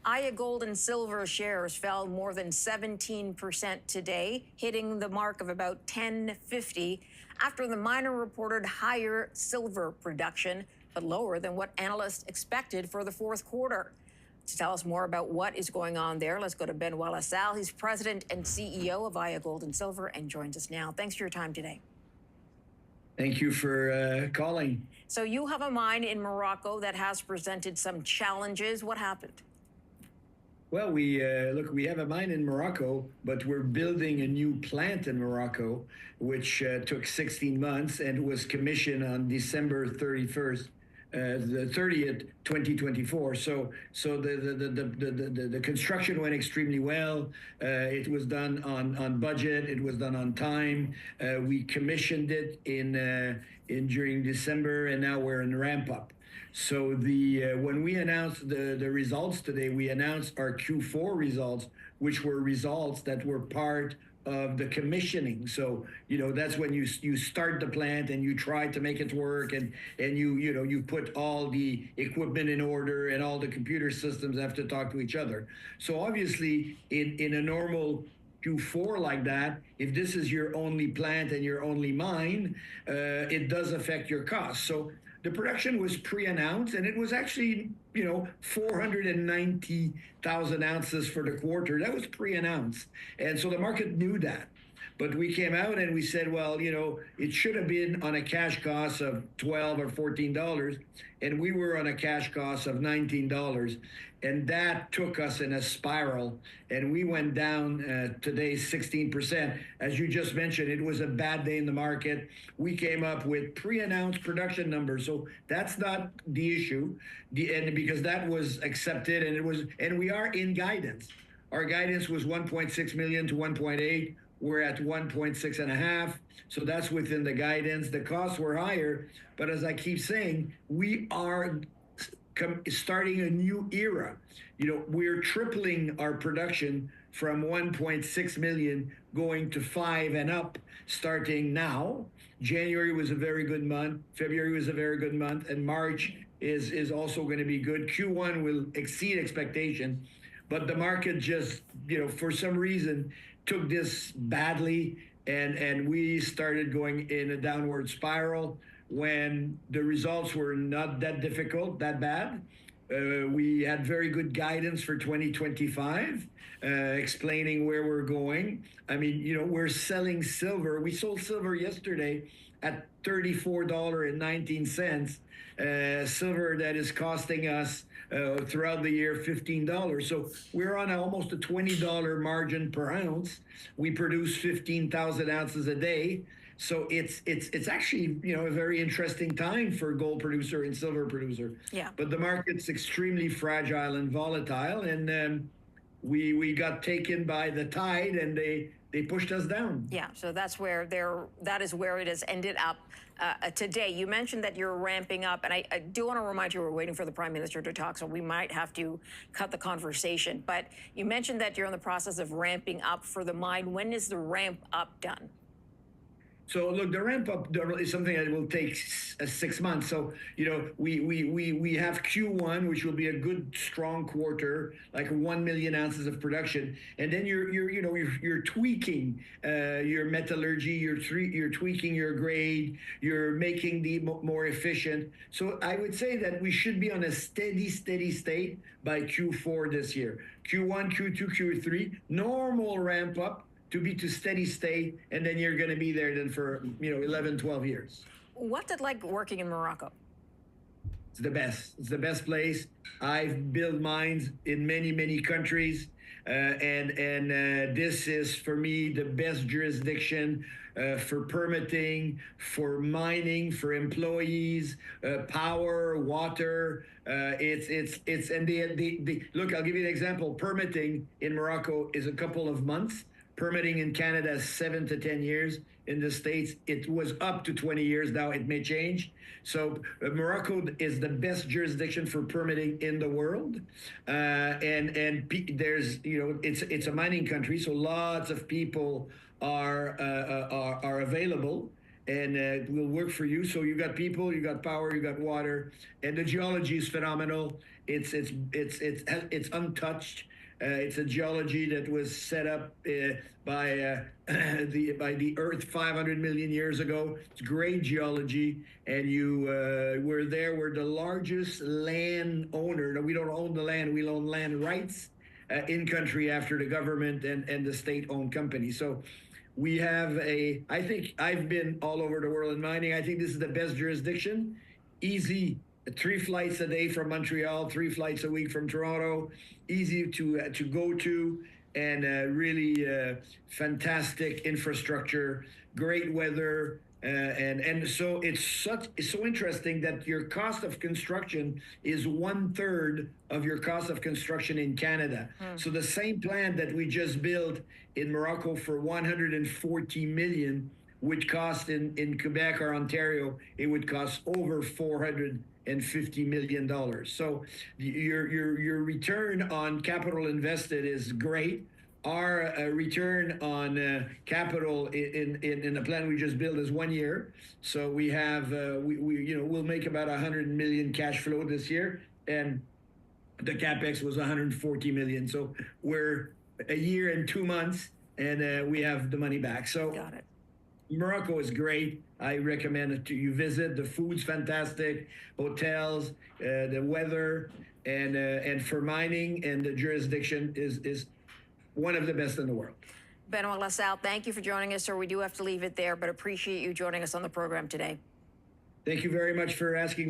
Aya Gold and Silver shares fell more than 17% today, hitting the mark of about 10.50 after the miner reported higher silver production, but lower than what analysts expected for the fourth quarter. To tell us more about what is going on there, let's go to Benoit La Salle. He's president and CEO of Aya Gold and Silver and joins us now. Thanks for your time today. Thank you for calling. So you have a mine in Morocco that has presented some challenges. What happened? Well, we have a mine in Morocco, but we're building a new plant in Morocco, which took 16 months and was commissioned on December 31st. The 30th, 2024. So the construction went extremely well. It was done on budget. It was done on time. We commissioned it during December, and now we're in ramp up. So when we announced the results today, we announced our Q4 results, which were results that were part of the commissioning. So that's when you start the plant and you try to make it work, and you put all the equipment in order, and all the computer systems have to talk to each other. So obviously in a normal Q4 like that, if this is your only plant and your only mine, it does affect your costs. So the production was pre-announced, and it was actually 490,000 ounces for the quarter. That was pre-announced, and so the market knew that. But we came out and we said, well, it should have been on a cash cost of $12 or $14, and we were on a cash cost of $19. And that took us in a spiral, and we went down today 16%. As you just mentioned, it was a bad day in the market. We came up with pre-announced production numbers, so that's not the issue, and because that was accepted, and we are in guidance. Our guidance was 1.6 million to 1.8. We're at 1.6.5, so that's within the guidance. The costs were higher, but as I keep saying, we are starting a new era. We're tripling our production from 1.6 million going to 5 and up starting now. January was a very good month. February was a very good month, and March is also going to be good. Q1 will exceed expectation, but the market just, for some reason, took this badly, and we started going in a downward spiral when the results were not that bad. We had very good guidance for 2025, explaining where we're going. I mean, we're selling silver. We sold silver yesterday at $34.19. Silver that is costing us throughout the year $15. So we're on almost a $20 margin per ounce. We produce 15,000 ounces a day. So it's actually a very interesting time for a gold producer and silver producer. Yeah. But the market's extremely fragile and volatile, and we got taken by the tide, and they pushed us down. Yeah. So that is where it has ended up today. You mentioned that you're ramping up, and I do want to remind you we're waiting for the Prime Minister to talk, so we might have to cut the conversation. But you mentioned that you're in the process of ramping up for the mine. When is the ramp up done? So look, the ramp up is something that will take 6 months. So we have Q1, which will be a good strong quarter, like 1 million ounces of production, and then you're tweaking your metallurgy, you're tweaking your grade, you're making the more efficient. So I would say that we should be on a steady state by Q4 this year. Q1, Q2, Q3, normal ramp up to steady state, and then you're going to be there then for 11, 12 years. What's it like working in Morocco? It's the best. It's the best place. I've built mines in many countries, and this is for me the best jurisdiction for permitting, for mining, for employees, power, water. It's and look. I'll give you an example. Permitting in Morocco is a couple of months. Permitting in Canada is 7 to 10 years. In the States, it was up to 20 years. Now it may change. So Morocco is the best jurisdiction for permitting in the world, and there's it's a mining country, so lots of people are available. and will work for you. So you got people, you got power, you got water, and the geology is phenomenal. It's untouched. It's a geology that was set up by the Earth 500 million years ago. It's great geology, and we're there. We're the largest land owner. No, we don't own the land. We own land rights in country after the government and the state-owned company. So we have I think I've been all over the world in mining. I think this is the best jurisdiction. Easy, 3 flights a day from Montreal, 3 flights a week from Toronto. Easy to go to, and really fantastic infrastructure, great weather. And so it's so interesting that your cost of construction is 1/3 of your cost of construction in Canada. So the same plant that we just built in Morocco for 140 million would cost in Quebec or Ontario, it would cost over $450 million. So your return on capital invested is great. Our return on capital in the plan we just built is 1 year. So we have we'll make about 100 million cash flow this year, and the capex was 140 million. So we're a year and 2 months, and we have the money back. So Got it. Morocco is great. I recommend it to you visit. The food's fantastic, hotels, the weather, and for mining, and the jurisdiction is one of the best in the world. Benoit La Salle, thank you for joining us, sir. We do have to leave it there, but appreciate you joining us on the program today. Thank you very much for asking